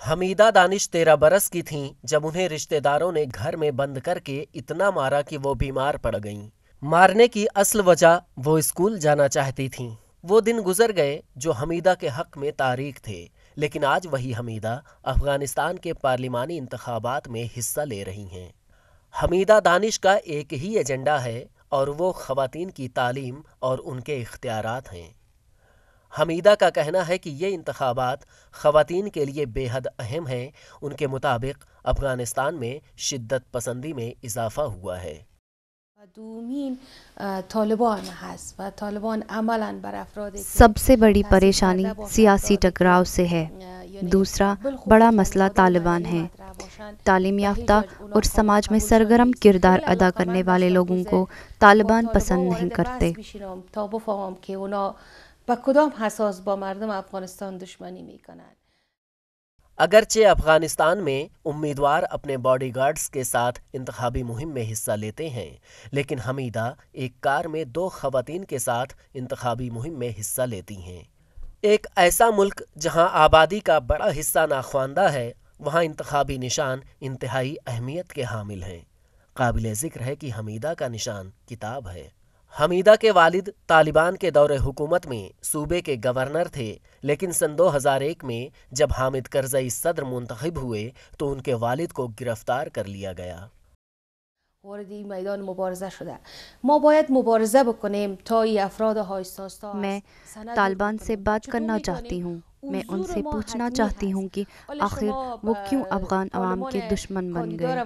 हमीदा दानिश 13 बरस की थीं जब उन्हें रिश्तेदारों ने घर में बंद करके इतना मारा कि वो बीमार पड़ गईं। मारने की असल वजह वो स्कूल जाना चाहती थीं। वो दिन गुजर गए जो हमीदा के हक में तारीख थे, लेकिन आज वही हमीदा अफगानिस्तान के पार्लिमानी इंतखाबात में हिस्सा ले रही हैं। हमीदा दानिश का एक ही एजेंडा है और वो ख़वातीन की तालीम और उनके इख्तियारात हैं। हमीदा का कहना है कि ये इंतखाबात ख़वातीन के लिए बेहद अहम हैं। उनके मुताबिक अफ़गानिस्तान में शिद्दत पसंदी में इजाफ़ा हुआ है। सबसे बड़ी परेशानी सियासी टकराव से है। दूसरा बड़ा मसला तालिबान है। तालीम याफ्ता और समाज में सरगर्म किरदार अदा करने वाले लोगों को तालिबान पसंद नहीं करते। अगरचे अफगानिस्तान में उम्मीदवार अपने बॉडीगार्ड्स के साथ इंतखाबी मुहिम में हिस्सा लेते हैं, लेकिन हमीदा एक कार में 2 ख़वातीन के साथ इंतखाबी मुहिम में हिस्सा लेती हैं। एक ऐसा मुल्क जहां आबादी का बड़ा हिस्सा नाख्वानदा है, वहां इंतखाबी निशान इंतहाई अहमियत के हामिल हैं। काबिल ज़िक्र है कि हमीदा का निशान किताब है। हमीदा के वालिद तालिबान के दौरे हुकूमत में सूबे के गवर्नर थे, लेकिन सन 2001 में जब हामिद करज़ई सदर मुंतखब हुए तो उनके वालिद को गिरफ्तार कर लिया गया। मैं तालिबान से बात करना चाहती हूँ। मैं उनसे पूछना चाहती हूँ कि आखिर वो क्यों अफगान अवाम के दुश्मन बन गए।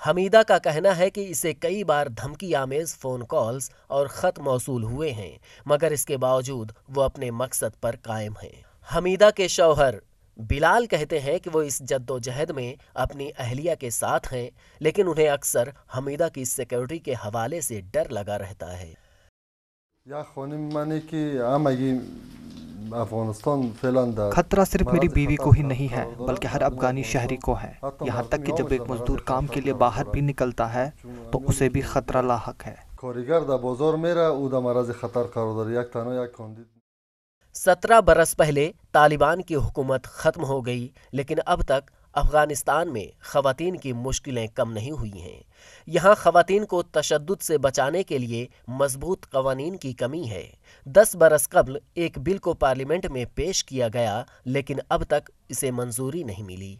हमीदा का कहना है कि इसे कई बार धमकी आमेज फ़ोन कॉल्स और ख़त मौसूल हुए हैं, मगर इसके बावजूद वो अपने मकसद पर कायम हैं। हमीदा के शौहर बिलाल कहते हैं कि वो इस जद्दोजहद में अपनी अहलिया के साथ हैं, लेकिन उन्हें अक्सर हमीदा की सिक्योरिटी के हवाले से डर लगा रहता है। खतरा सिर्फ मेरी बीवी को ही नहीं है, बल्कि हर अफगानी शहरी को है। यहाँ तक कि जब एक मजदूर काम के लिए बाहर भी निकलता है तो उसे भी खतरा लाहक है। 17 बरस पहले तालिबान की हुकूमत ख़त्म हो गई, लेकिन अब तक अफ़गानिस्तान में ख़वातीन की मुश्किलें कम नहीं हुई हैं। यहाँ ख़वातीन को तशद्दुद से बचाने के लिए मजबूत क़वानीन की कमी है। 10 बरस कबल एक बिल को पार्लियामेंट में पेश किया गया, लेकिन अब तक इसे मंजूरी नहीं मिली।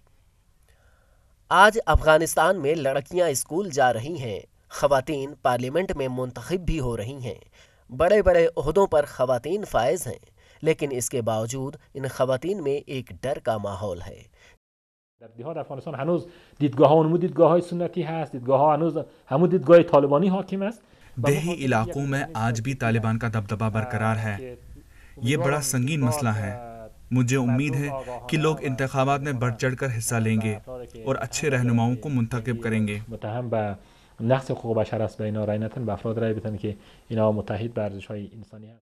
आज अफ़गानिस्तान में लड़कियाँ स्कूल जा रही हैं, ख़वातीन पार्लियामेंट में मुंतखब भी हो रही हैं, बड़े बड़े ओहदों पर ख़वातीन फायज़ हैं, लेकिन इसके बावजूद इन ख़वातीन में एक डर का माहौल है। در دیهات افغانستان هنوز دیدگاه ها اونمون دیدگاه های سنتی هست، دیدگاه ها هنوز همون دیدگاه طالبانی حاکم است. دیہی علاقوں میں آج بھی طالبان کا دبدبہ برقرار ہے۔ یہ بڑا سنگین مسئلہ ہے۔ مجھے امید ہے کہ لوگ انتخابات میں بڑھ چڑھ کر حصہ لیں گے اور اچھے رہنماؤں کو منتخب کریں گے۔ متهم به نقض حقوق بشر است و اینا رای ندن، به افراد رای بدن که اینا متحد به ارزش های انسانی هست۔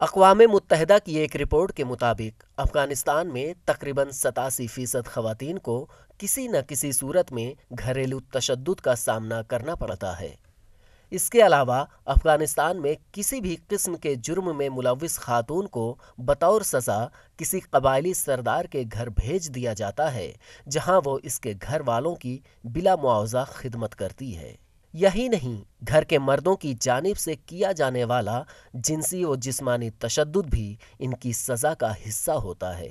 अक़वाम मुत्तहिदा की एक रिपोर्ट के मुताबिक अफ़गानिस्तान में तकरीबन 87% ख़वातीन को किसी न किसी सूरत में घरेलू तशद्दुद का सामना करना पड़ता है। इसके अलावा अफ़गानिस्तान में किसी भी किस्म के जुर्म में मुलव्विस खातून को बतौर सज़ा किसी कबायली सरदार के घर भेज दिया जाता है, जहां वो इसके घर वालों की बिला मुआवजा खिदमत करती है। यही नहीं, घर के मर्दों की जानिब से किया जाने वाला जिनसी और जिस्मानी तशद्दुद भी इनकी सज़ा का हिस्सा होता है।